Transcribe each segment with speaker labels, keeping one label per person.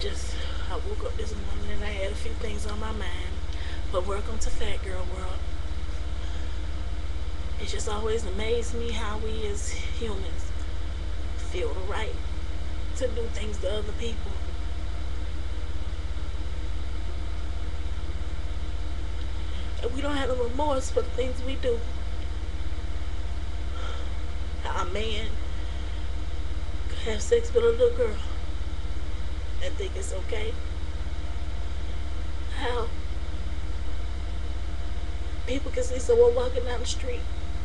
Speaker 1: I woke up this morning and I had a few things on my mind. But welcome to Fat Girl World. It just always amazed me how we as humans feel the right to do things to other people. And we don't have no remorse for the things we do. How a man could have sex with a little girl and think it's okay. How people can see someone walking down the street,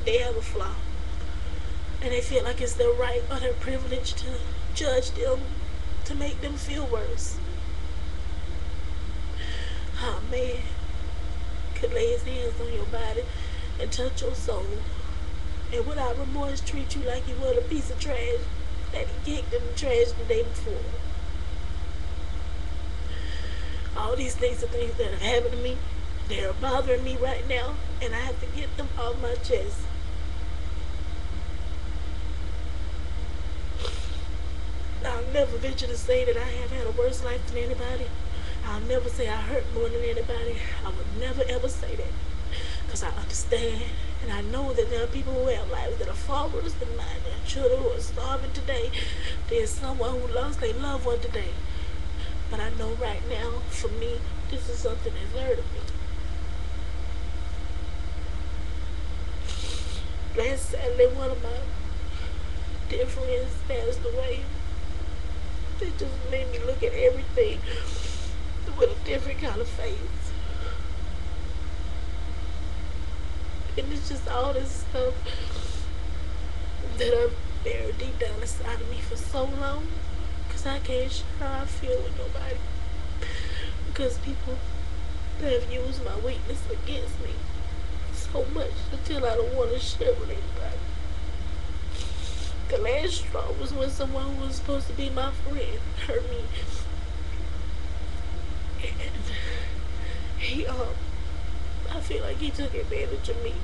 Speaker 1: they have a flaw, and they feel like it's their right or their privilege to judge them, to make them feel worse. How a man could lay his hands on your body and touch your soul, and without remorse treat you like you were a piece of trash that he kicked in the trash the day before. All these things are things that have happened to me. They are bothering me right now, and I have to get them off my chest. I'll never venture to say that I have had a worse life than anybody. I'll never say I hurt more than anybody. I would never ever say that. Because I understand and I know that there are people who have lives that are far worse than mine. There are children who are starving today. There's someone who lost their loved one today. But I know right now, for me, this is something that's hurting me. Last Saturday, one of my dear friends passed away. It just made me look at everything with a different kind of face. And it's just all this stuff that I've buried deep down inside of me for so long. Because I can't share how I feel with nobody. Because people have used my weakness against me so much until I don't want to share with anybody. The last straw was when someone who was supposed to be my friend hurt me. And I feel like he took advantage of me.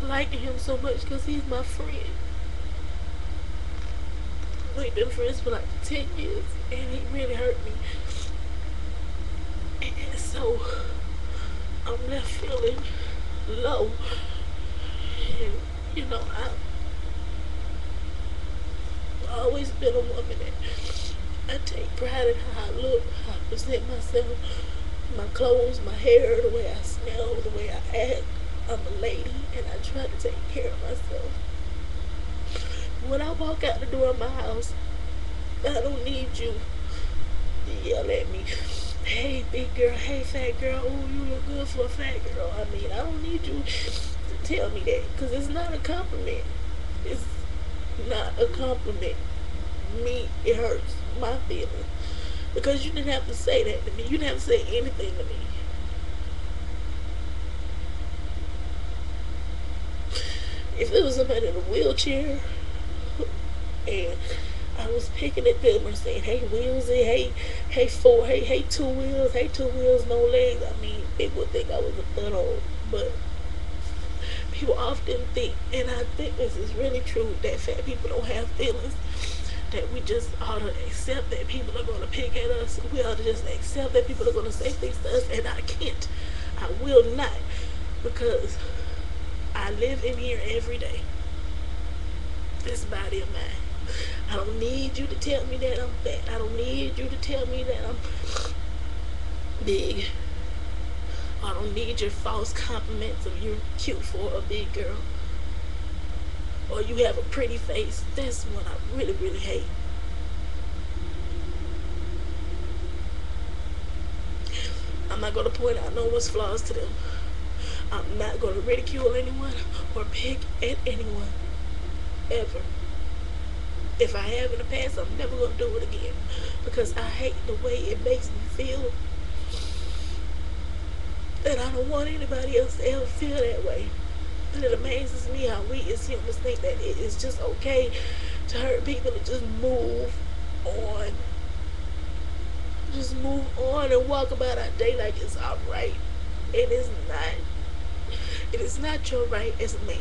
Speaker 1: I like him so much because he's my friend. We've been friends for like 10 years and he really hurt me. And so I'm left feeling low. And you know, I've always been a woman that I take pride in how I look, how I present myself, my clothes, my hair, the way I smell, the way I act. I'm a lady and I try to take care of myself. When I walk out the door of my house, I don't need you to yell at me, hey big girl, hey fat girl, oh you look good for a fat girl. I mean, I don't need you to tell me that, because it's not a compliment. It's not a compliment. Me, it hurts my feelings. Because you didn't have to say that to me. You didn't have to say anything to me. If it was somebody in a wheelchair and I was picking at them or saying, hey wheelsy, hey two wheels, no legs, I mean, people would think I was a butthole. But people often think, and I think this is really true, that fat people don't have feelings. That we just ought to accept that people are going to pick at us. We ought to just accept that people are going to say things to us, and I can't. I will not, because I live in here every day. This body of mine. I don't need you to tell me that I'm fat. I don't need you to tell me that I'm big. I don't need your false compliments of you're cute for a big girl. Or you have a pretty face. That's what I really, really hate. I'm not going to point out no one's flaws to them. I'm not going to ridicule anyone or pick at anyone. Ever. If I have in the past, I'm never going to do it again. Because I hate the way it makes me feel. And I don't want anybody else to ever feel that way. And it amazes me how we as humans think that it is just okay to hurt people and just move on. Just move on and walk about our day like it's alright. It is not. It is not your right as a man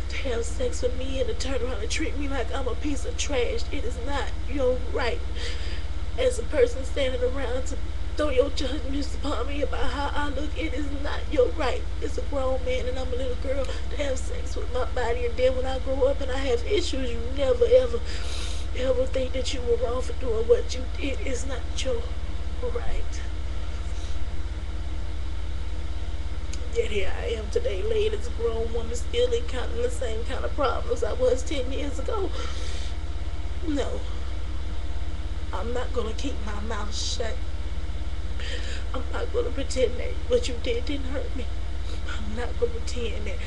Speaker 1: to have sex with me and to turn around and treat me like I'm a piece of trash. It is not your right as a person standing around to throw your judgments upon me about how I look. It is not your right as a grown man and I'm a little girl to have sex with my body, and then when I grow up and I have issues, you never ever think that you were wrong for doing what you did. It's not your right. Yet here I am today, laid as a grown woman, still encountering the same kind of problems I was 10 years ago. No, I'm not gonna keep my mouth shut. I'm not gonna pretend that what you did didn't hurt me. I'm not gonna pretend that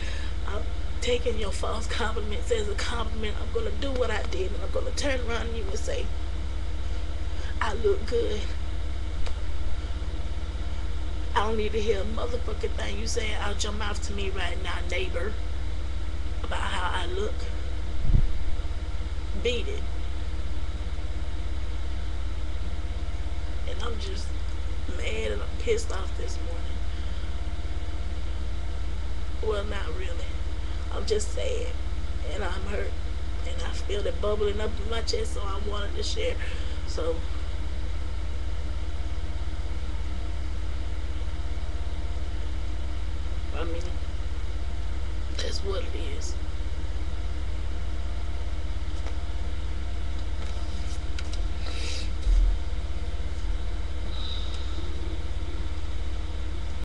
Speaker 1: I'm taking your false compliments as a compliment. I'm gonna do what I did, and I'm gonna turn around to you and say, I look good. I don't need to hear a motherfucking thing you saying out your mouth to me right now, neighbor, about how I look. Beat it. And I'm just mad and I'm pissed off this morning. Well, not really. I'm just sad and I'm hurt and I feel it bubbling up in my chest, so I wanted to share. So I mean, that's what it is.